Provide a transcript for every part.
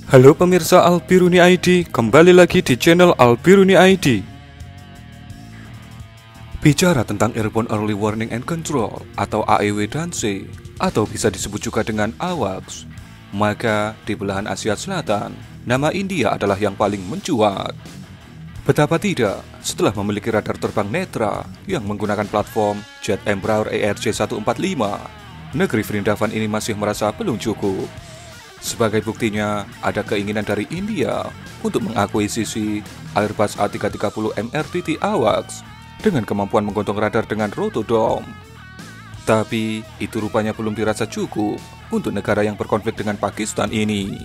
Halo pemirsa Albiruni ID, kembali lagi di channel Albiruni ID. Bicara tentang Airborne Early Warning and Control atau AEW dan C, atau bisa disebut juga dengan AWACS, maka di belahan Asia Selatan, nama India adalah yang paling mencuat. Betapa tidak, setelah memiliki radar terbang netra yang menggunakan platform Jet Embraer ERJ-145, negeri Vrindavan ini masih merasa belum cukup. Sebagai buktinya, ada keinginan dari India untuk mengakuisisi Airbus A330 MRTT AWACS dengan kemampuan menggontung radar dengan rotodome. Tapi, itu rupanya belum dirasa cukup untuk negara yang berkonflik dengan Pakistan ini.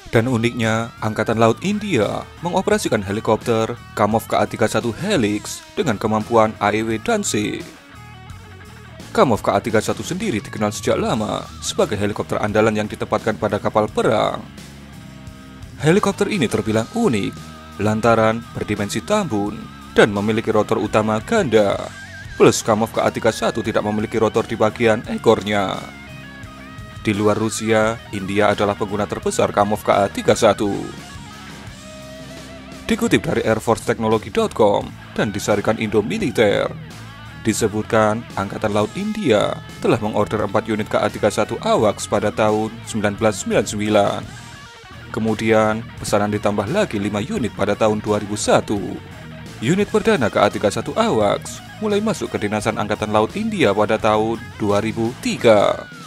Dan uniknya, Angkatan Laut India mengoperasikan helikopter Kamov KA-31 Helix dengan kemampuan AEW dan C. Kamov KA-31 sendiri dikenal sejak lama sebagai helikopter andalan yang ditempatkan pada kapal perang. Helikopter ini terbilang unik lantaran berdimensi tambun dan memiliki rotor utama ganda. Plus Kamov KA-31 tidak memiliki rotor di bagian ekornya. Di luar Rusia, India adalah pengguna terbesar Kamov KA-31. Dikutip dari airforcetechnology.com dan disarikan Indo Militer, disebutkan Angkatan Laut India telah mengorder 4 unit KA-31 AWACS pada tahun 1999. Kemudian pesanan ditambah lagi 5 unit pada tahun 2001. Unit perdana KA-31 AWACS mulai masuk ke Kedinasan Angkatan Laut India pada tahun 2003.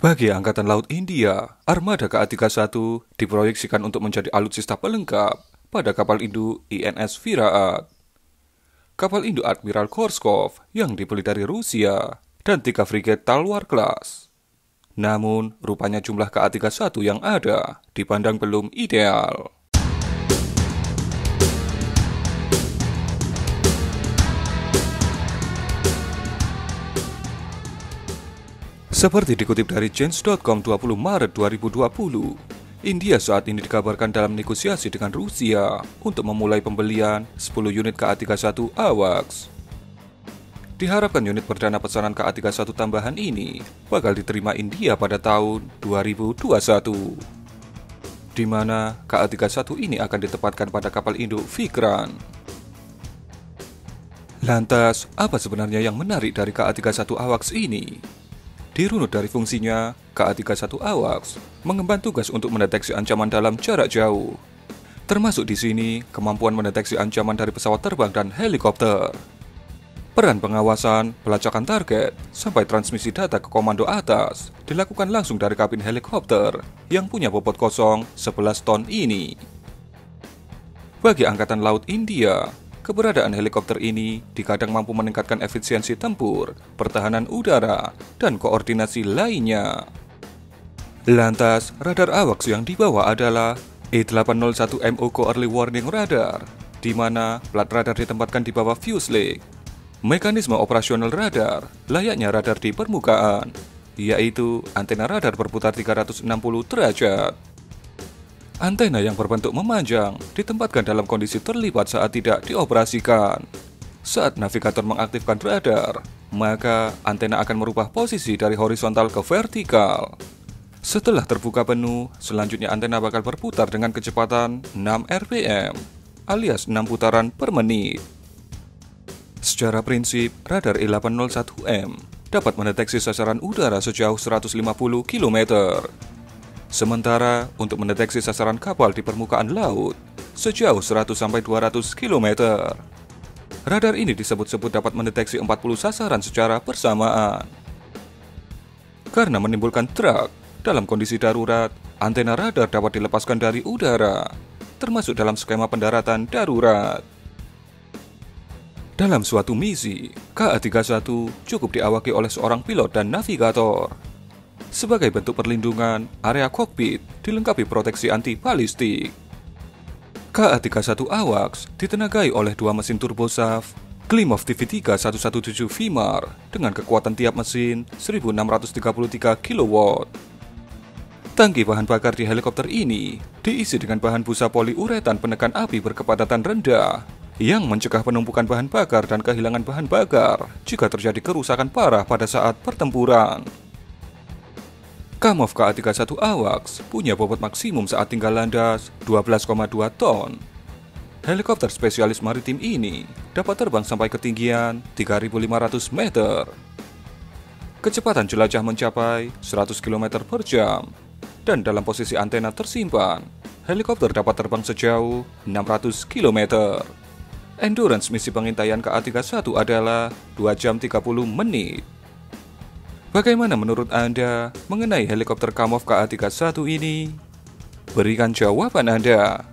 Bagi Angkatan Laut India, armada KA-31 diproyeksikan untuk menjadi alutsista pelengkap pada kapal induk INS Virat, kapal induk Admiral Korskov yang dibeli dari Rusia, dan 3 frigat Talwar Class. Namun, rupanya jumlah KA-31 yang ada dipandang belum ideal. Seperti dikutip dari Change.com 20 Maret 2020, India saat ini dikabarkan dalam negosiasi dengan Rusia untuk memulai pembelian 10 unit KA-31 AWACS. Diharapkan unit perdana pesanan KA-31 tambahan ini bakal diterima India pada tahun 2021, di mana KA-31 ini akan ditempatkan pada kapal induk Vikrant. Lantas, apa sebenarnya yang menarik dari KA-31 AWACS ini? Dirunut dari fungsinya, KA-31 AWACS mengemban tugas untuk mendeteksi ancaman dalam jarak jauh. Termasuk di sini kemampuan mendeteksi ancaman dari pesawat terbang dan helikopter. Peran pengawasan, pelacakan target, sampai transmisi data ke komando atas dilakukan langsung dari kabin helikopter yang punya bobot kosong 11 ton ini. Bagi Angkatan Laut India, keberadaan helikopter ini dikadang mampu meningkatkan efisiensi tempur, pertahanan udara, dan koordinasi lainnya. Lantas, radar AWACS yang dibawa adalah E801MO Early Warning Radar, di mana plat radar ditempatkan di bawah fuselage. Mekanisme operasional radar layaknya radar di permukaan, yaitu antena radar berputar 360 derajat. Antena yang berbentuk memanjang ditempatkan dalam kondisi terlipat saat tidak dioperasikan. Saat navigator mengaktifkan radar, maka antena akan merubah posisi dari horizontal ke vertikal. Setelah terbuka penuh, selanjutnya antena bakal berputar dengan kecepatan 6 rpm, alias 6 putaran per menit. Secara prinsip, radar E801M dapat mendeteksi sasaran udara sejauh 150 km. Sementara untuk mendeteksi sasaran kapal di permukaan laut sejauh 100-200 km. Radar ini disebut-sebut dapat mendeteksi 40 sasaran secara bersamaan. Karena menimbulkan truk, dalam kondisi darurat, antena radar dapat dilepaskan dari udara, termasuk dalam skema pendaratan darurat. Dalam suatu misi, KA-31 cukup diawaki oleh seorang pilot dan navigator. Sebagai bentuk perlindungan, area kokpit dilengkapi proteksi anti-balistik. KA-31 AWACS ditenagai oleh 2 mesin turbosaf Klimov TV3-117 VMAR dengan kekuatan tiap mesin 1633 kW. Tangki bahan bakar di helikopter ini diisi dengan bahan busa poliuretan penekan api berkepadatan rendah yang mencegah penumpukan bahan bakar dan kehilangan bahan bakar jika terjadi kerusakan parah pada saat pertempuran. Kamov KA-31 AWACS punya bobot maksimum saat tinggal landas 12,2 ton. Helikopter spesialis maritim ini dapat terbang sampai ketinggian 3.500 meter. Kecepatan jelajah mencapai 100 km per jam, dan dalam posisi antena tersimpan, helikopter dapat terbang sejauh 600 km. Endurance misi pengintaian KA-31 adalah 2 jam 30 menit. Bagaimana menurut Anda mengenai helikopter Kamov KA-31 ini? Berikan jawaban Anda.